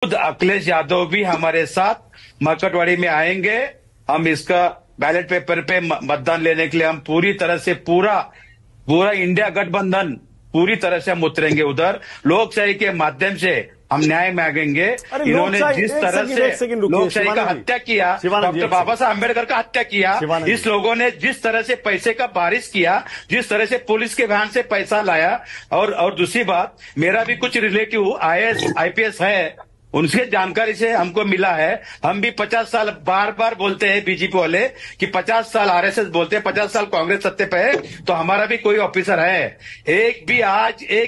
खुद अखिलेश यादव भी हमारे साथ मरकटवाड़ी में आएंगे। हम इसका बैलेट पेपर पे मतदान लेने के लिए हम पूरी तरह से पूरा पूरा इंडिया गठबंधन पूरी तरह से हम उतरेंगे उधर। लोकशाही के माध्यम से हम न्याय मांगेंगे। इन्होंने जिस तरह से लोकशाही का हत्या किया, डॉक्टर बाबा साहब अम्बेडकर का हत्या किया, इस लोगों ने जिस तरह से पैसे का बारिश किया, जिस तरह से पुलिस के वाहन से पैसा लाया। और दूसरी बात, मेरा भी कुछ रिलेटिव आईएएस आईपीएस है, उनसे जानकारी से हमको मिला है। हम भी 50 साल बार बार बोलते हैं बीजेपी वाले कि 50 साल आरएसएस बोलते हैं, 50 साल कांग्रेस सत्ते पे है, तो हमारा भी कोई ऑफिसर है। एक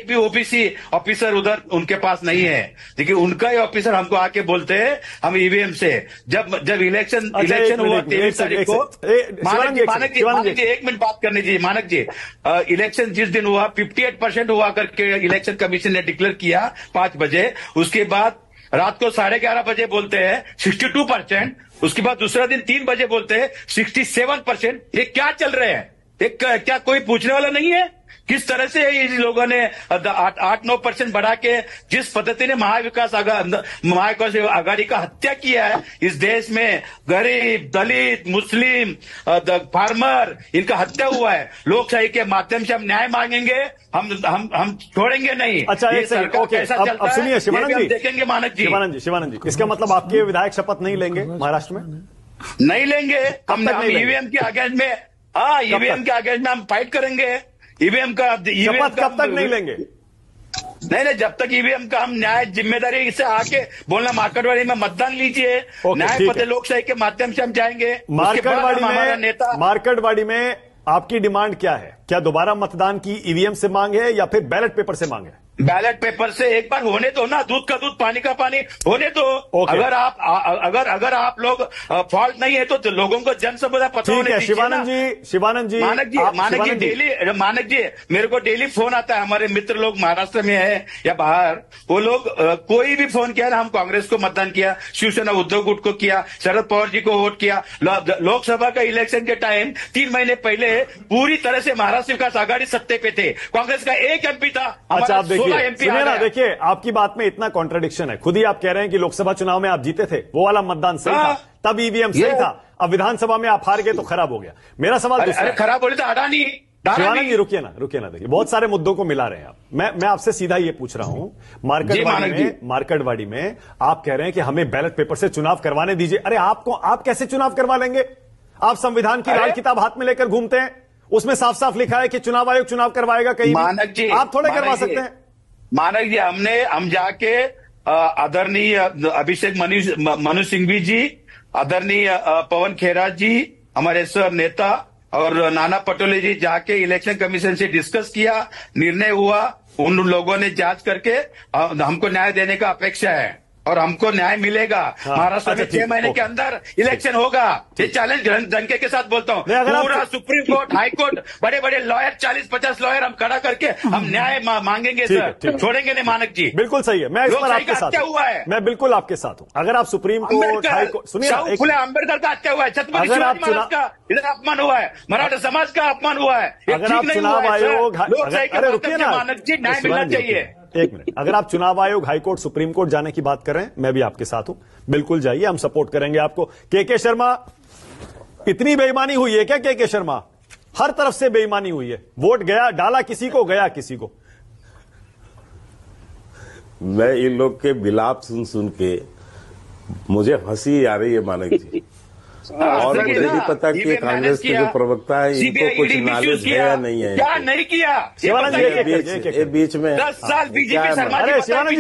भी ओबीसी ऑफिसर उधर उनके पास नहीं है, लेकिन उनका ही ऑफिसर हमको आके बोलते हैं हम ईवीएम से जब इलेक्शन हुआ 23 तारीख को। मानक जी 1 मिनट बात करनी चाहिए। मानक जी, इलेक्शन जिस दिन हुआ 58% हुआ करके इलेक्शन कमीशन ने डिक्लेयर किया 5 बजे। उसके बाद रात को 11:30 बजे बोलते हैं 62%। उसके बाद दूसरा दिन 3 बजे बोलते हैं 67%। ये क्या चल रहे हैं? क्या कोई पूछने वाला नहीं है? किस तरह से इन लोगों ने 8-9% बढ़ा के जिस पद्धति ने महाविकास आघाड़ी का हत्या किया है इस देश में, गरीब, दलित, मुस्लिम, फार्मर, इनका हत्या हुआ है। लोकशाही के माध्यम से हम न्याय मांगेंगे, हम छोड़ेंगे नहीं। अच्छा, ये सरकार कैसा चलता है सुनिए शिवानंद जी, देखेंगे। मानक शिवानंद जी, इसका मतलब आपके विधायक शपथ नहीं लेंगे महाराष्ट्र में? नहीं लेंगे। हम ईवीएम के अगेंस्ट में, ईवीएम के अगेंस्ट में हम फाइट करेंगे। ईवीएम का शपथ कब तक नहीं लेंगे? नहीं, जब तक ईवीएम का हम न्याय जिम्मेदारी से आके बोलना मार्केटवाड़ी में मतदान लीजिए, न्याय पते लोकशाही के माध्यम से हम जाएंगे। मार्केटवाड़ी में आपकी डिमांड क्या है? क्या दोबारा मतदान की ईवीएम से मांग है या फिर बैलेट पेपर से मांग है? बैलेट पेपर से एक बार होने दो ना, दूध का दूध पानी का पानी होने दो। अगर आप लोग फॉल्ट नहीं है तो लोगों को जन समुदाय पता होने दीजिए। शिवानंद जी मानक जी मेरे को डेली फोन आता है। हमारे मित्र लोग महाराष्ट्र में है या बाहर, वो लोग कोई भी फोन किया ना, हम कांग्रेस को मतदान किया, शिवसेना उद्धव गुट को किया, शरद पवार जी को वोट किया। लोकसभा का इलेक्शन के टाइम 3 महीने पहले पूरी तरह से महाराष्ट्र विकास आघाड़ी सत्ते पे थे। कांग्रेस का एक एमपी था। अच्छा, आप देखिए आपकी बात में इतना कॉन्ट्रडिक्शन है। खुद ही आप कह रहे हैं कि लोकसभा चुनाव में आप जीते थे, वो वाला मतदान सही था, तब ईवीएम सही था। अब विधानसभा में आप हार गए तो खराब हो गया। मेरा सवाल खराब बोले तो अडानी। शिवानंद जी रुकिए ना, देखिए बहुत सारे मुद्दों को मिला रहे हैं आप। मैं आपसे सीधा ये पूछ रहा हूं, मार्केटवाड़ी में आप कह रहे हैं कि हमें बैलेट पेपर से चुनाव करवाने दीजिए। अरे आप कैसे चुनाव करवा लेंगे? आप संविधान की लाल किताब हाथ में लेकर घूमते हैं, उसमें साफ साफ लिखा है कि चुनाव आयोग चुनाव करवाएगा। कहीं आप थोड़े करवा सकते हैं। मानक जी, हम जाके आदरणीय अभिषेक मनु सिंघवी जी, आदरणीय पवन खेरा जी, हमारे सर नेता और नाना पटोले जी जाके इलेक्शन कमीशन से डिस्कस किया, निर्णय हुआ। उन लोगों ने जांच करके हमको न्याय देने का अपेक्षा है और हमको न्याय मिलेगा। महाराष्ट्र में 6 महीने के अंदर इलेक्शन होगा। ये चैलेंज डंके के साथ बोलता हूँ। पूरा सुप्रीम कोर्ट, हाई कोर्ट, बड़े बड़े लॉयर, 40-50 लॉयर हम खड़ा करके हम न्याय मांगेंगे सर, छोड़ेंगे नहीं। मानक जी बिल्कुल सही है, मैं इस पर आपके साथ हुआ है, मैं बिल्कुल आपके साथ हूँ। अगर आप सुप्रीम कोर्ट, हाई कोर्ट, सुनिए, अम्बेडकर का हत्या हुआ है, छत्रपति शिवाजी महाराज का इधर अपमान हुआ है, मराठा समाज का अपमान हुआ है। अगर आप चुनाव आयोग, मानक जी न्याय मिलना चाहिए। एक मिनट, अगर आप चुनाव आयोग, हाईकोर्ट, सुप्रीम कोर्ट जाने की बात कर रहे हैं, मैं भी आपके साथ हूं, बिल्कुल जाइए, हम सपोर्ट करेंगे आपको। के शर्मा, इतनी बेईमानी हुई है क्या? के शर्मा, हर तरफ से बेईमानी हुई है। वोट गया, डाला किसी को, गया किसी को। मैं इन लोग के विलाप सुन के मुझे हंसी आ रही है मानक जी। और मुझे नहीं पता कि कांग्रेस के जो प्रवक्ता है इनको कुछ नॉलेज है या नहीं है। क्या नहीं किया? बीच में 10 साल बीजेपी सरकार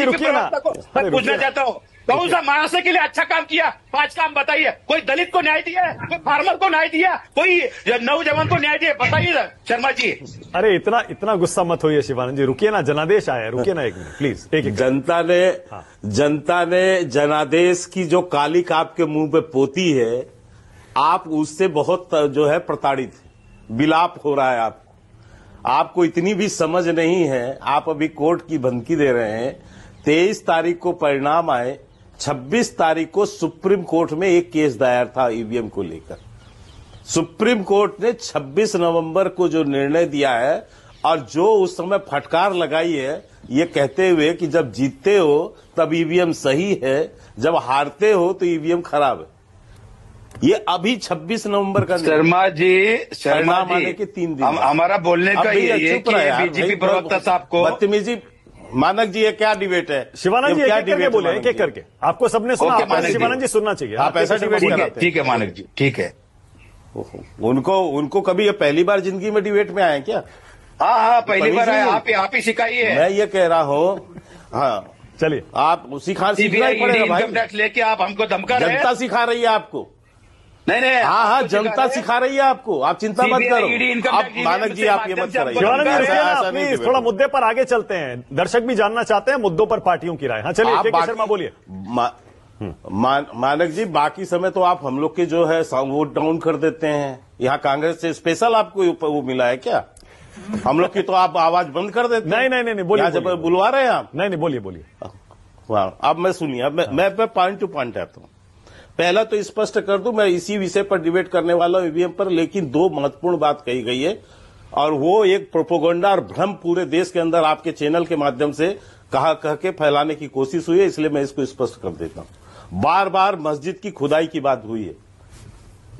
रुकिए ना, पूछना चाहता हूँ कौन सा महाराष्ट्र के लिए अच्छा काम किया? 5 काम बताइए। कोई दलित को न्याय दिया है? कोई फार्मर को न्याय दिया? कोई नौजवान को न्याय दिया? बताइए शर्मा जी। अरे इतना गुस्सा मत होइए शिवानंद जी, रुकिए ना, जनादेश आया है, रुकिए ना 1 मिनट प्लीज। एक जनता ने जनादेश की जो कालिक आपके मुंह पे पोती है, आप उससे बहुत जो है प्रताड़ित है, विलाप हो रहा है। आपको इतनी भी समझ नहीं है। आप अभी कोर्ट की धमकी दे रहे हैं। 23 तारीख को परिणाम आए, 26 तारीख को सुप्रीम कोर्ट में एक केस दायर था ईवीएम को लेकर। सुप्रीम कोर्ट ने 26 नवंबर को जो निर्णय दिया है, और जो उस समय फटकार लगाई है ये कहते हुए कि जब जीतते हो तब ईवीएम सही है, जब हारते हो तो ईवीएम खराब है। ये अभी 26 नवंबर का शर्मा जी माने के 3 दिन हमारा बोलने का ये है कि बीजेपी प्रवक्ता साहब को बदतमीजी। मानक जी ये क्या डिबेट है? शिवानंद जी एक करके बोले, एक करके आपको सबने सुना, शिवानंद जी सुनना चाहिए। आप ऐसा डिबेट कराते? ठीक है मानक जी, ठीक है। उनको कभी ये पहली बार जिंदगी में डिबेट में आए क्या? हाँ पहली बार आए। आप ही सिखाइए। मैं ये कह रहा हूँ, हाँ चलिए आप सीखना ही पड़ेगा भाई। इनकम टैक्स लेके आप हमको धमका रहे हैं। जनता सिखा रही है आपको। नहीं हाँ जनता सिखा रही है आपको, आप चिंता मत करो। आप मानक जी आप ये मत कराइए। प्लीज थोड़ा मुद्दे पर आगे चलते हैं, दर्शक भी जानना चाहते हैं मुद्दों पर पार्टियों की राय। हाँ चलिए के शर्मा बोलिए। मानक जी बाकी समय तो आप हम लोग के जो है वोट डाउन कर देते हैं। यहाँ कांग्रेस से स्पेशल आपको वो मिला है क्या? हम लोग की तो आप आवाज बंद कर देते हैं। नहीं बोलिए, जब बुलवा रहे हैं आप। नहीं बोलिए। अब मैं सुनिए, अब मैं पॉइंट टू पॉइंट आता हूँ। पहला तो स्पष्ट कर दूं, मैं इसी विषय पर डिबेट करने वाला हूं ईवीएम पर, लेकिन 2 महत्वपूर्ण बात कही गई है और वो एक प्रोपोगंडा और भ्रम पूरे देश के अंदर आपके चैनल के माध्यम से कह के फैलाने की कोशिश हुई है, इसलिए मैं इसको स्पष्ट कर देता हूं। बार बार मस्जिद की खुदाई की बात हुई है।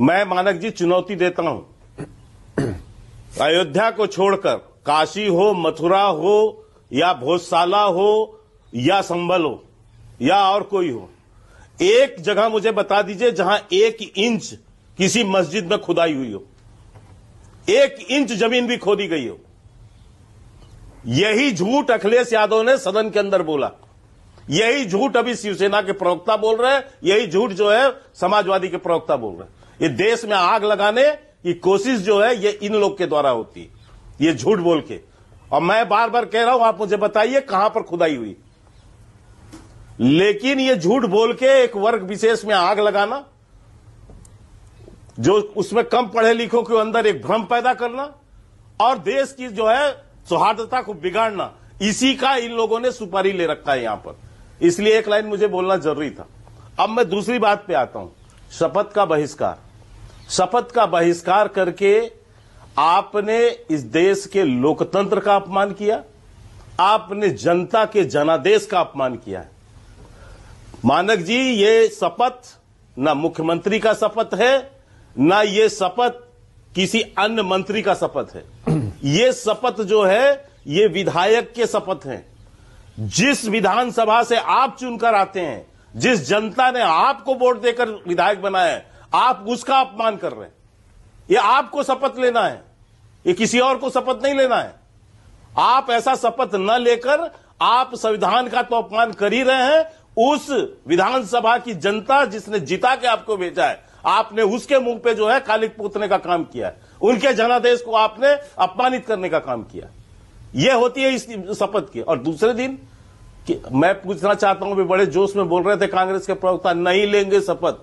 मैं मानक जी चुनौती देता हूं, अयोध्या को छोड़कर काशी हो, मथुरा हो या भोजशाला हो या संभल हो या और कोई हो, एक जगह मुझे बता दीजिए जहां 1 इंच किसी मस्जिद में खुदाई हुई हो, 1 इंच जमीन भी खोदी गई हो। यही झूठ अखिलेश यादव ने सदन के अंदर बोला, यही झूठ अभी शिवसेना के प्रवक्ता बोल रहे हैं, यही झूठ जो है समाजवादी के प्रवक्ता बोल रहे हैं। ये देश में आग लगाने की कोशिश जो है ये इन लोग के द्वारा होती है, ये झूठ बोल के। और मैं बार बार कह रहा हूं, आप मुझे बताइए कहां पर खुदाई हुई। लेकिन ये झूठ बोल के एक वर्ग विशेष में आग लगाना, जो उसमें कम पढ़े लिखों के अंदर एक भ्रम पैदा करना और देश की जो है सौहार्दता को बिगाड़ना, इसी का इन लोगों ने सुपारी ले रखा है यहां पर। इसलिए एक लाइन मुझे बोलना जरूरी था। अब मैं दूसरी बात पे आता हूं, शपथ का बहिष्कार। शपथ का बहिष्कार करके आपने इस देश के लोकतंत्र का अपमान किया, आपने जनता के जनादेश का अपमान किया है। मानक जी ये शपथ ना मुख्यमंत्री का शपथ है, ना ये शपथ किसी अन्य मंत्री का शपथ है। ये शपथ जो है ये विधायक के शपथ हैं। जिस विधानसभा से आप चुनकर आते हैं, जिस जनता ने आपको वोट देकर विधायक बनाया है, आप उसका अपमान कर रहे हैं। ये आपको शपथ लेना है, ये किसी और को शपथ नहीं लेना है। आप ऐसा शपथ न लेकर आप संविधान का तो अपमान कर ही रहे हैं। उस विधानसभा की जनता जिसने जिता के आपको भेजा है, आपने उसके मुंह पे जो है कालिक पोतने का काम किया है, उनके जनादेश को आपने अपमानित करने का काम किया। यह होती है इस शपथ की। और दूसरे दिन मैं पूछना चाहता हूं, भी बड़े जोश में बोल रहे थे कांग्रेस के प्रवक्ता, नहीं लेंगे शपथ,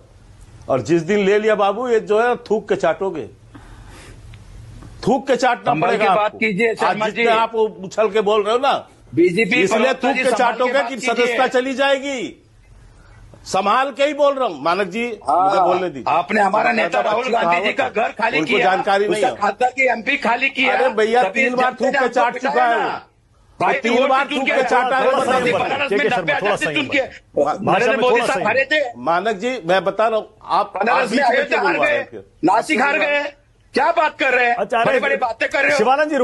और जिस दिन ले लिया बाबू, ये जो है थूक के चाटोगे, थूक के चाटना पड़ेगा। बात कीजिए शर्मा जी, आप उछल के बोल रहे हो ना बीजेपी, इसलिए थूक के चाटोगे कि सदस्यता चली जाएगी। संभाल के ही बोल रहा हूं मानक जी, मुझे बोलने दीजिए। आपने हमारा नेता राहुल गांधी जी का घर खाली किया, जानकारी नहीं है, खासदार की एमपी खाली किया। अरे भैया 3 बार थूक के चाट चुका है, 3 बार थूक के चाटा है। नरेंद्र मोदी साहब हारे थे। मानक जी मैं बता रहा हूं, आप नासिक हार गए, क्या बात कर रहे हैं? बड़ी बड़ी बातें कर रहे हो। शिवानंद जी